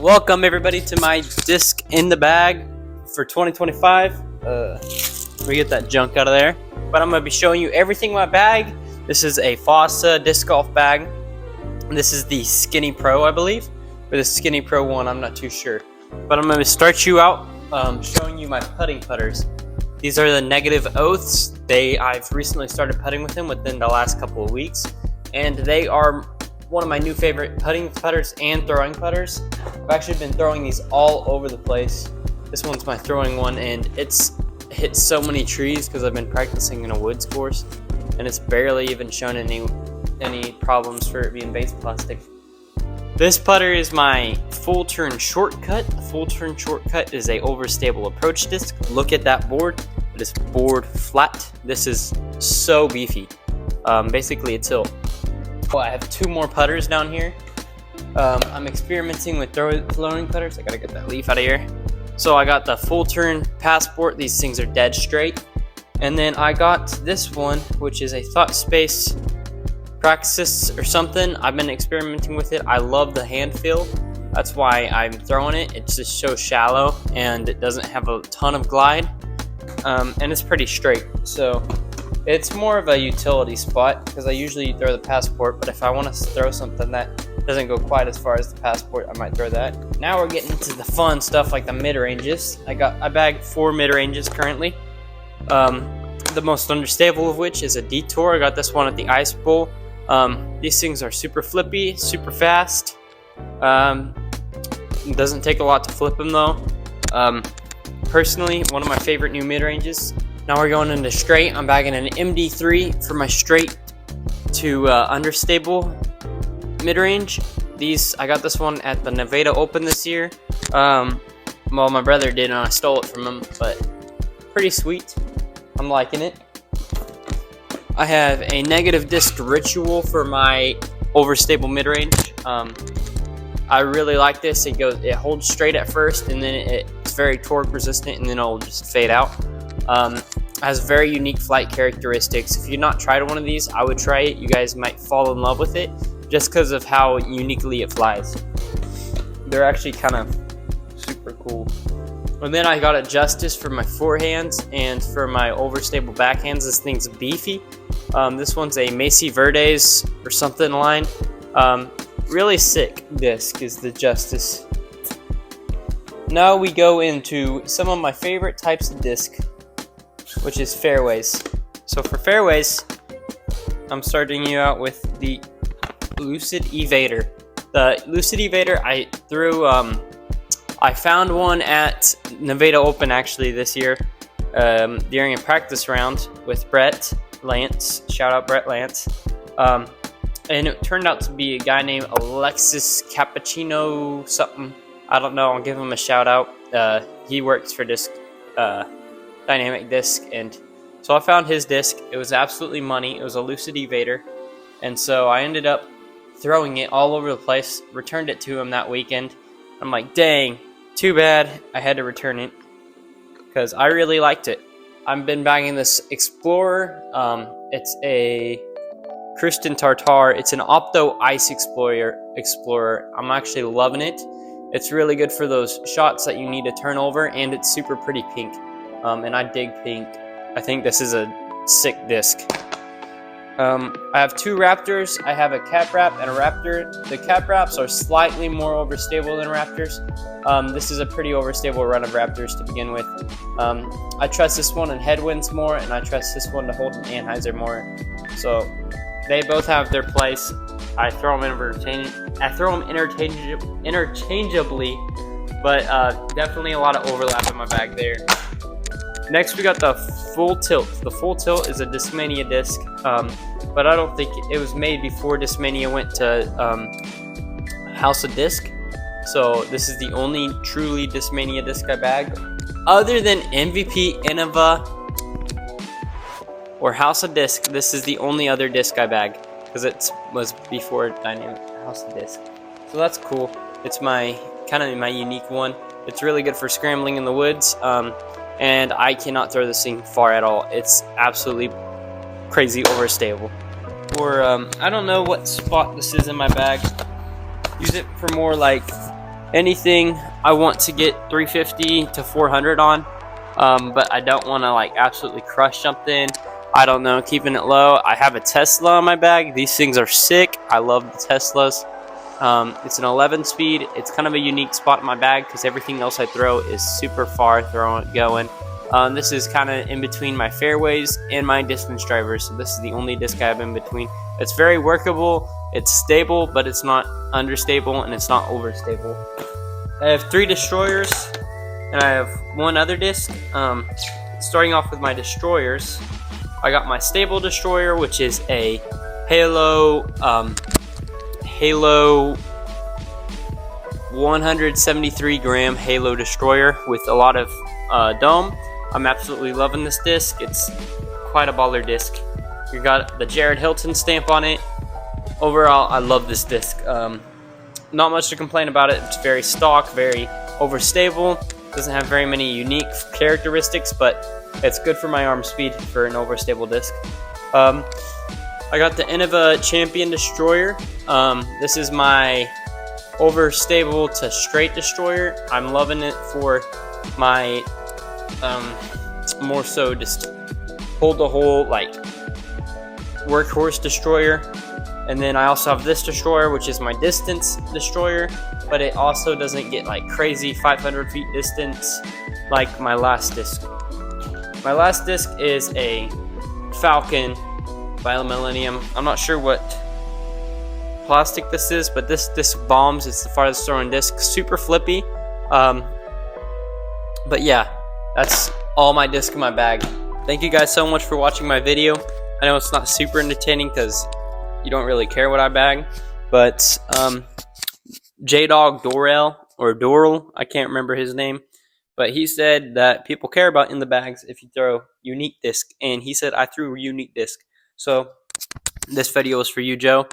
Welcome everybody to my disc in the bag for 2025. We get that junk out of there. But I'm going to be showing you everything in my bag. This is a Fossa disc golf bag. This is the Skinny Pro, I believe. Or the Skinny Pro 1, I'm not too sure. But I'm going to start you out showing you my putting putters. These are the Negative Oaths. I've recently started putting with them within the last couple of weeks. And they are one of my new favorite putting putters and throwing putters. I've actually been throwing these all over the place. This one's my throwing one, and it's hit so many trees because I've been practicing in a woods course, and it's barely even shown any problems for it being base plastic. This putter is my Fullturn shortcut. The Fullturn shortcut is a overstable approach disc. Look at that board. It is board flat. This is so beefy. Basically a tilt. Well, I have two more putters down here. I'm experimenting with throwing putters. I gotta get that leaf out of here. So I got the Fullturn Passport. These things are dead straight. And then I got this one, which is a Thought Space Praxis or something. I've been experimenting with it. I love the hand feel. That's why I'm throwing it. It's just so shallow and it doesn't have a ton of glide. And it's pretty straight. So it's more of a utility spot because I usually throw the Passport, but if I want to throw something that doesn't go quite as far as the Passport, I might throw that. Now we're getting into the fun stuff like the mid-ranges. I bagged 4 mid-ranges currently. The most understable of which is a Detour. I got this one at the Ice Bowl. These things are super flippy, super fast. It doesn't take a lot to flip them though. Personally, one of my favorite new mid-ranges. Now we're going into straight. I'm bagging an MD3 for my straight to understable mid-range. I got this one at the Nevada Open this year. Well, my brother did and I stole it from him, but pretty sweet. I'm liking it. I have a Negative Disc Ritual for my overstable mid-range. I really like this. It holds straight at first, and then it's very torque resistant, and then it'll just fade out. Has very unique flight characteristics. If you've not tried one of these, I would try it. You guys might fall in love with it just because of how uniquely it flies. They're actually kind of super cool. And then I got a Justice for my forehands and for my overstable backhands. This thing's beefy. This one's a Macy Verdes or something line. Really sick disc is the Justice. Now we go into some of my favorite types of disc, which is fairways. So for fairways, I'm starting you out with the Lucid Evader. The Lucid Evader, I found one at Nevada Open actually this year during a practice round with Brett Lance. Shout out Brett Lance. And it turned out to be a guy named Alexis Cappuccino something. I don't know. I'll give him a shout out. He works for Dynamic Disc, and so I found his disc. It was absolutely money. It was a Lucid Evader, and so I ended up throwing it all over the place. Returned it to him that weekend. I'm like, dang, too bad I had to return it because I really liked it. I've been bagging this Explorer. It's a Kristen Tartar. It's an Opto Ice Explorer. I'm actually loving it. It's really good for those shots that you need to turn over, and it's super pretty pink. And I dig pink. I think this is a sick disc. I have 2 Raptors. I have a Cap Wrap and a Raptor. The Cap Wraps are slightly more overstable than Raptors. This is a pretty overstable run of Raptors to begin with. I trust this one in headwinds more, and I trust this one to hold an Anheuser more. So they both have their place. I throw them interchangeably, but definitely a lot of overlap in my bag there. Next, we got the Full Tilt. The Full Tilt is a Discmania disc, but I don't think it was made before Discmania went to House of Disc. So this is the only truly Discmania disc I bagged. Other than MVP, Innova, or House of Disc, this is the only other disc I bagged because it was before Dynamic House of Disc. So that's cool. It's kind of my unique one. It's really good for scrambling in the woods. And I cannot throw this thing far at all. It's absolutely crazy overstable. Or I don't know what spot this is in my bag. Use it for more like anything I want to get 350 to 400 on, but I don't want to like absolutely crush something. I don't know, keeping it low. I have a Tesla on my bag. These things are sick. I love the Teslas. It's an 11 speed. It's kind of a unique spot in my bag because everything else I throw is super far going. This is kind of in between my fairways and my distance drivers. So this is the only disc I have in between. It's very workable. It's stable, but it's not understable and it's not overstable. I have 3 destroyers and I have 1 other disc. Starting off with my destroyers, I got my stable destroyer, which is a Halo 173 gram Halo destroyer with a lot of dome. I'm absolutely loving this disc. It's quite a baller disc. You got the Jared Hilton stamp on it. Overall, I love this disc. Not much to complain about it. It's very stock, very overstable. Doesn't have very many unique characteristics, but it's good for my arm speed for an overstable disc. I got the Innova Champion Destroyer. This is my overstable to straight destroyer. I'm loving it for my more so just hold the hole like workhorse destroyer. And then I also have this destroyer, which is my distance destroyer, but it also doesn't get like crazy 500 feet distance like my last disc. My last disc is a Falcon by Millennium. I'm not sure what plastic this is, but this disc bombs. It's the farthest throwing disc. Super flippy. But yeah, that's all my disc in my bag. Thank you guys so much for watching my video. I know it's not super entertaining because you don't really care what I bag, but J-Dog Dorel, or Doral, I can't remember his name, but he said that people care about in the bags if you throw unique disc, and he said I threw a unique disc. So this video is for you, Joe.